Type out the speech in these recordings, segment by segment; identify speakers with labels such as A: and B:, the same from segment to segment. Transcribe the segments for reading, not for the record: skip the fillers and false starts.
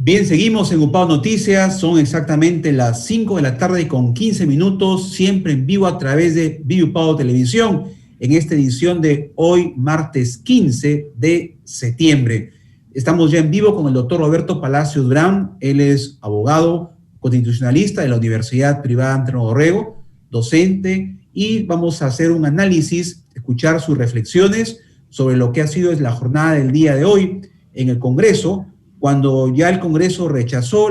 A: Bien, seguimos en UPAO Noticias, son exactamente las 5 de la tarde con 15 minutos, siempre en vivo a través de Vivo UPAO Televisión, en esta edición de hoy, martes 15 de septiembre. Estamos ya en vivo con el doctor Roberto Palacio Durán, él es abogado constitucionalista de la Universidad Privada Antero Borrego, docente, y vamos a hacer un análisis, escuchar sus reflexiones sobre lo que ha sido la jornada del día de hoy en el Congreso, cuando ya el Congreso rechazó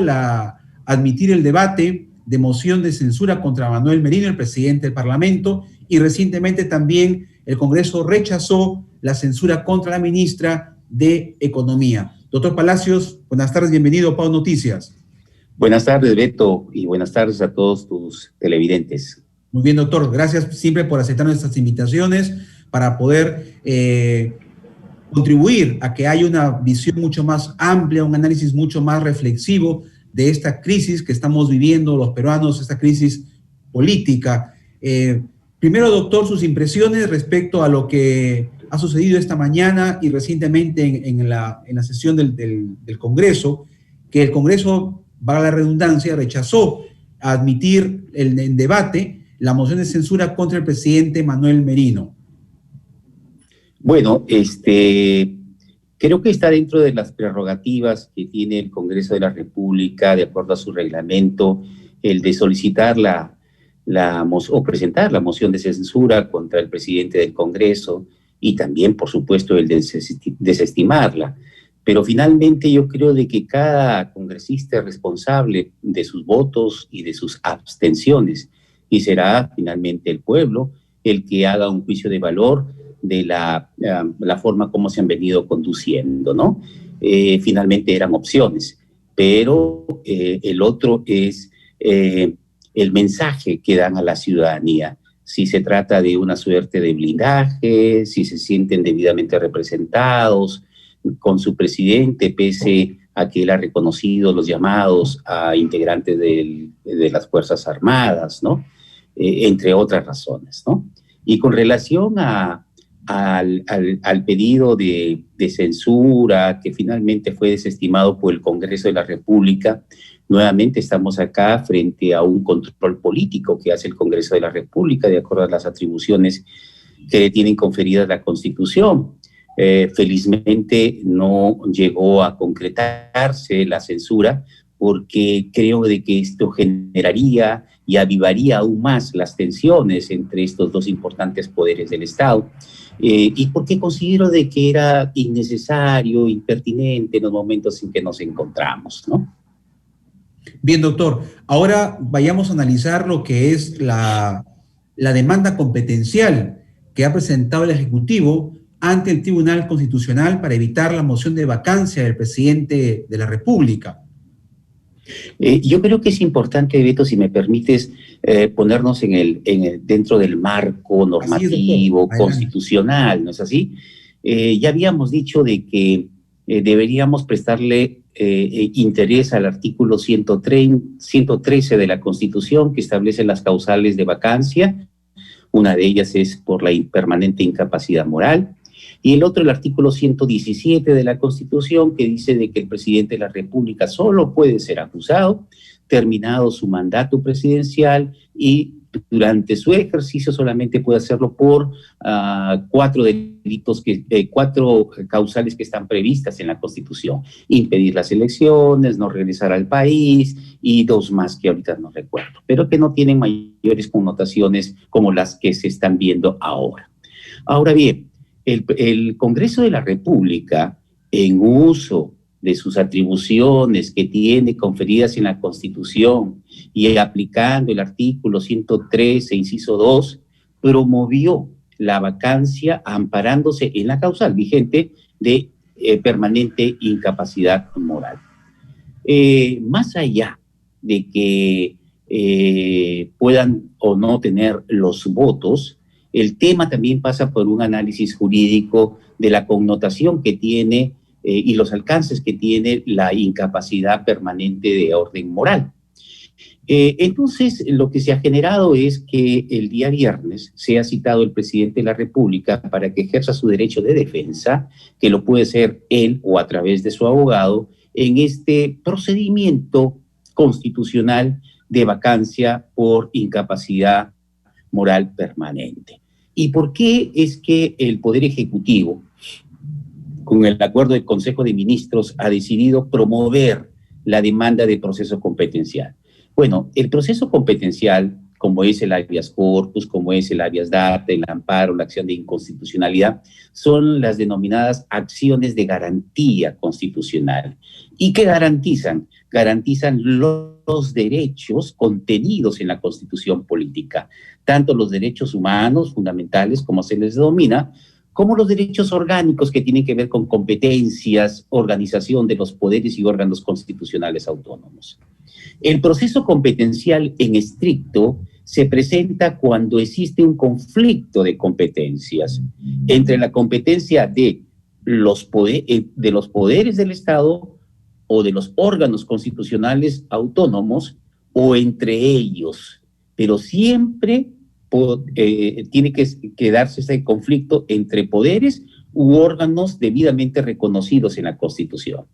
A: admitir el debate de moción de censura contra Manuel Merino, el presidente del Parlamento, y recientemente también el Congreso rechazó la censura contra la ministra de Economía. Doctor Palacios, buenas tardes, bienvenido a Pau Noticias.
B: Buenas tardes, Beto, y buenas tardes a todos tus televidentes.
A: Muy bien, doctor, gracias siempre por aceptar nuestras invitaciones para poder contribuir a que haya una visión mucho más amplia, un análisis mucho más reflexivo de esta crisis que estamos viviendo los peruanos, esta crisis política. Primero, doctor, sus impresiones respecto a lo que ha sucedido esta mañana y recientemente en la sesión del Congreso, que el Congreso, valga la redundancia, rechazó admitir en debate la moción de censura contra el presidente Manuel Merino.
B: Bueno, creo que está dentro de las prerrogativas que tiene el Congreso de la República, de acuerdo a su reglamento, el de solicitar o presentar la moción de censura contra el presidente del Congreso y también, por supuesto, el de desestimarla. Pero finalmente yo creo de que cada congresista es responsable de sus votos y de sus abstenciones, y será finalmente el pueblo el que haga un juicio de valor de la forma como se han venido conduciendo, ¿no? Finalmente eran opciones, pero el otro es el mensaje que dan a la ciudadanía. Si se trata de una suerte de blindaje, si se sienten debidamente representados con su presidente, pese a que él ha reconocido los llamados a integrantes de las Fuerzas Armadas, ¿no? Entre otras razones, ¿no? Y con relación al pedido de censura que finalmente fue desestimado por el Congreso de la República, nuevamente estamos acá frente a un control político que hace el Congreso de la República de acuerdo a las atribuciones que tienen conferidas la Constitución. Felizmente no llegó a concretarse la censura porque creo de que esto generaría y avivaría aún más las tensiones entre estos dos importantes poderes del Estado. Y porque considero de que era innecesario, impertinente en los momentos en que nos encontramos, ¿no?
A: Bien, doctor. Ahora vayamos a analizar lo que es la demanda competencial que ha presentado el Ejecutivo ante el Tribunal Constitucional para evitar la moción de vacancia del presidente de la República.
B: Yo creo que es importante, Beto, si me permites, ponernos dentro del marco normativo, constitucional, ¿no es así? Ya habíamos dicho de que deberíamos prestarle interés al artículo 113 de la Constitución, que establece las causales de vacancia. Una de ellas es por la permanente incapacidad moral. Y el otro, el artículo 117 de la Constitución, que dice de que el presidente de la República solo puede ser acusado, terminado su mandato presidencial, y durante su ejercicio solamente puede hacerlo por cuatro causales que están previstas en la Constitución: impedir las elecciones, no regresar al país, y dos más que ahorita no recuerdo, pero que no tienen mayores connotaciones como las que se están viendo ahora. Ahora bien, el Congreso de la República, en uso de sus atribuciones que tiene conferidas en la Constitución y aplicando el artículo 113, inciso 2, promovió la vacancia amparándose en la causal vigente de permanente incapacidad moral. Más allá de que puedan o no tener los votos, el tema también pasa por un análisis jurídico de la connotación que tiene y los alcances que tiene la incapacidad permanente de orden moral. Entonces, lo que se ha generado es que el día viernes se ha citado el presidente de la República para que ejerza su derecho de defensa, que lo puede ser él o a través de su abogado, en este procedimiento constitucional de vacancia por incapacidad moral permanente. ¿Y por qué es que el Poder Ejecutivo, con el acuerdo del Consejo de Ministros, ha decidido promover la demanda de proceso competencial? Bueno, el proceso competencial, como es el habeas corpus, como es el habeas data, el amparo, la acción de inconstitucionalidad, son las denominadas acciones de garantía constitucional. ¿Y qué garantizan? Garantizan los derechos contenidos en la Constitución política, tanto los derechos humanos fundamentales, como se les denomina, como los derechos orgánicos que tienen que ver con competencias, organización de los poderes y órganos constitucionales autónomos. El proceso competencial en estricto se presenta cuando existe un conflicto de competencias entre la competencia de los poderes del Estado o de los órganos constitucionales autónomos o entre ellos, pero siempre tiene que darse ese conflicto entre poderes u órganos debidamente reconocidos en la Constitución.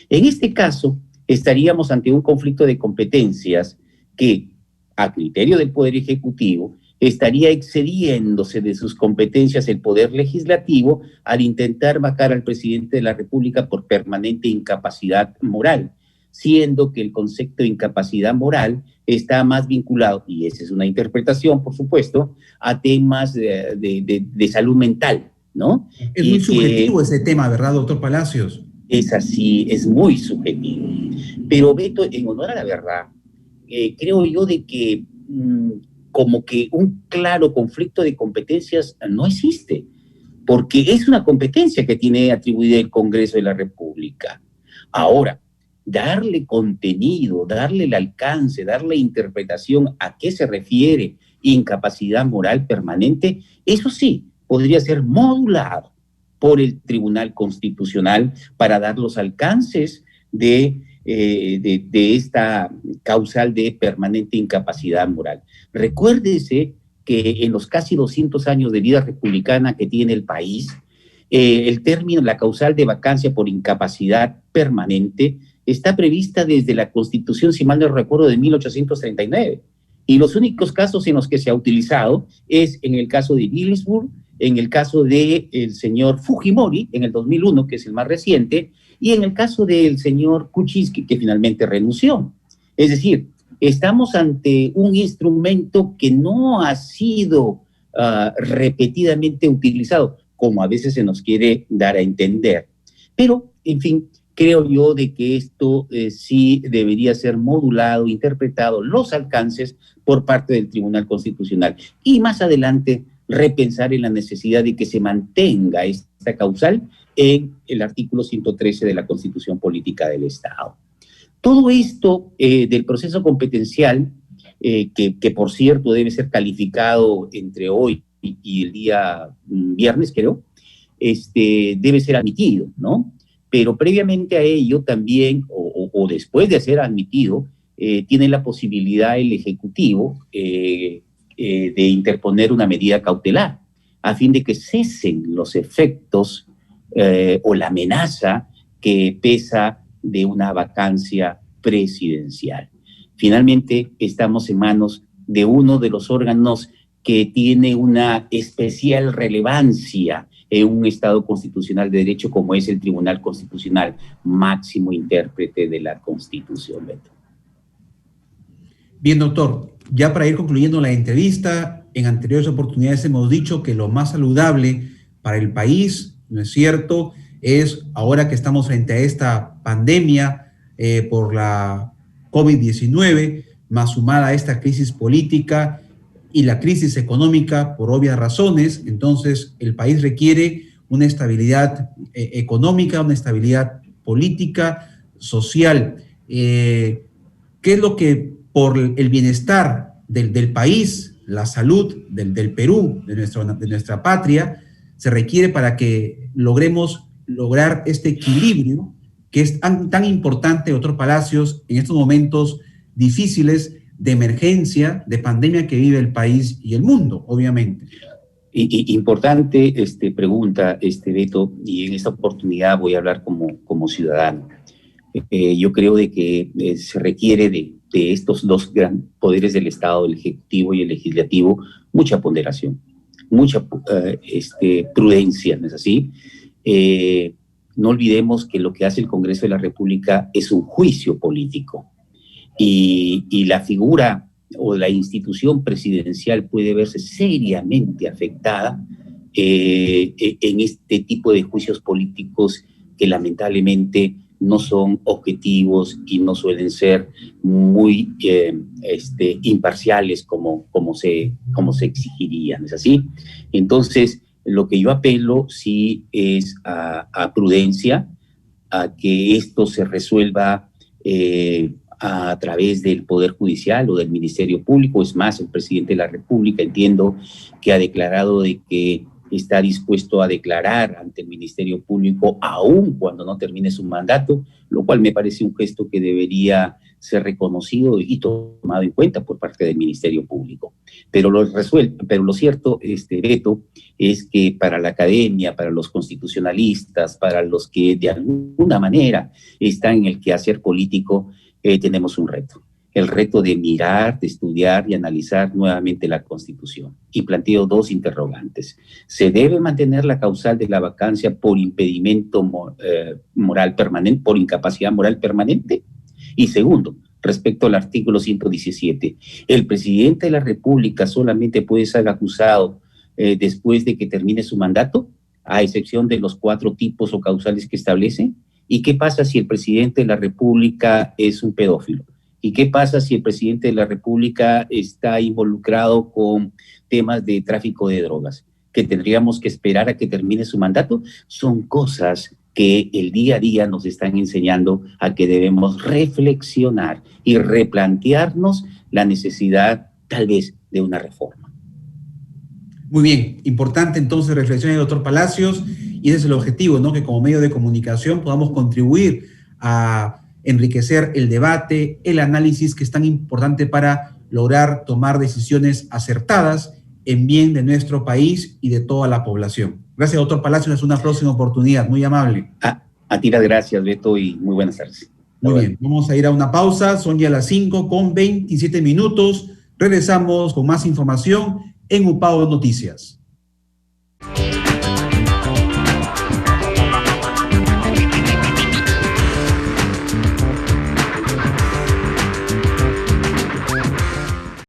B: En este caso, estaríamos ante un conflicto de competencias que, a criterio del Poder Ejecutivo, estaría excediéndose de sus competencias el Poder Legislativo al intentar vacar al presidente de la República por permanente incapacidad moral, siendo que el concepto de incapacidad moral está más vinculado, y esa es una interpretación, por supuesto, a temas de salud mental, ¿no?
A: Es muy subjetivo ese tema, ¿verdad, doctor Palacios?
B: Es así, es muy subjetivo. Pero Beto, en honor a la verdad, creo yo de que como que un claro conflicto de competencias no existe, porque es una competencia que tiene atribuida el Congreso de la República. Ahora, darle contenido, darle el alcance, darle interpretación a qué se refiere incapacidad moral permanente, eso sí, podría ser modulado por el Tribunal Constitucional para dar los alcances de esta causal de permanente incapacidad moral. Recuérdese que en los casi 200 años de vida republicana que tiene el país, el término, la causal de vacancia por incapacidad permanente, está prevista desde la Constitución, si mal no recuerdo, de 1839. Y los únicos casos en los que se ha utilizado es en el caso de Ginsburg, en el caso del señor Fujimori, en el 2001, que es el más reciente, y en el caso del señor Kuczynski, que finalmente renunció. Es decir, estamos ante un instrumento que no ha sido repetidamente utilizado, como a veces se nos quiere dar a entender. Pero, en fin, creo yo de que esto sí debería ser modulado, interpretado, los alcances por parte del Tribunal Constitucional. Y más adelante, repensar en la necesidad de que se mantenga esta causal en el artículo 113 de la Constitución Política del Estado. Todo esto del proceso competencial, que por cierto debe ser calificado entre hoy y el día viernes, creo, debe ser admitido, ¿no? Pero previamente a ello también, o después de ser admitido, tiene la posibilidad el Ejecutivo de interponer una medida cautelar a fin de que cesen los efectos o la amenaza que pesa de una vacancia presidencial. Finalmente, estamos en manos de uno de los órganos que tiene una especial relevancia en un Estado constitucional de derecho como es el Tribunal Constitucional, máximo intérprete de la Constitución, Beto.
A: Bien, doctor, ya para ir concluyendo la entrevista, en anteriores oportunidades hemos dicho que lo más saludable para el país, ¿no es cierto?, es ahora que estamos frente a esta pandemia por la COVID-19, más sumada a esta crisis política y la crisis económica por obvias razones. Entonces el país requiere una estabilidad económica, una estabilidad política, social. ¿Qué es lo que por el bienestar del país, la salud del Perú, de nuestra patria, se requiere para que lograr este equilibrio que es tan importante, doctor Palacios, en estos momentos difíciles de emergencia, de pandemia que vive el país y el mundo, obviamente?
B: Importante pregunta, Beto, y en esta oportunidad voy a hablar como ciudadano. yo creo de que se requiere de estos dos grandes poderes del Estado, el Ejecutivo y el Legislativo, mucha ponderación, mucha prudencia, ¿no es así? No olvidemos que lo que hace el Congreso de la República es un juicio político y la figura o la institución presidencial puede verse seriamente afectada en este tipo de juicios políticos que lamentablemente no son objetivos y no suelen ser muy imparciales como se exigiría, ¿no es así? Entonces, lo que yo apelo sí es a prudencia, a que esto se resuelva a través del Poder Judicial o del Ministerio Público. Es más, el presidente de la República entiendo que ha declarado de que está dispuesto a declarar ante el Ministerio Público aún cuando no termine su mandato, lo cual me parece un gesto que debería ser reconocido y tomado en cuenta por parte del Ministerio Público. Pero lo cierto, Beto, es que para la academia, para los constitucionalistas, para los que de alguna manera están en el quehacer político, tenemos un reto. El reto de mirar, de estudiar y analizar nuevamente la Constitución. Y planteo dos interrogantes. ¿Se debe mantener la causal de la vacancia por impedimento moral permanente, por incapacidad moral permanente? Y segundo, respecto al artículo 117, ¿el presidente de la República solamente puede ser acusado después de que termine su mandato, a excepción de los 4 tipos o causales que establece? ¿Y qué pasa si el presidente de la República es un pedófilo? ¿Y qué pasa si el presidente de la República está involucrado con temas de tráfico de drogas? ¿Que tendríamos que esperar a que termine su mandato? Son cosas que el día a día nos están enseñando a que debemos reflexionar y replantearnos la necesidad, tal vez, de una reforma.
A: Muy bien, importante entonces reflexionar, doctor Palacios, y ese es el objetivo, ¿no? Que como medio de comunicación podamos contribuir a enriquecer el debate, el análisis que es tan importante para lograr tomar decisiones acertadas en bien de nuestro país y de toda la población. Gracias, doctor Palacios, es una próxima oportunidad, muy amable.
B: A ti las gracias, Beto, y muy buenas tardes.
A: Muy bien, vamos a ir a una pausa, son ya las 5:27. Regresamos con más información en UPAO Noticias.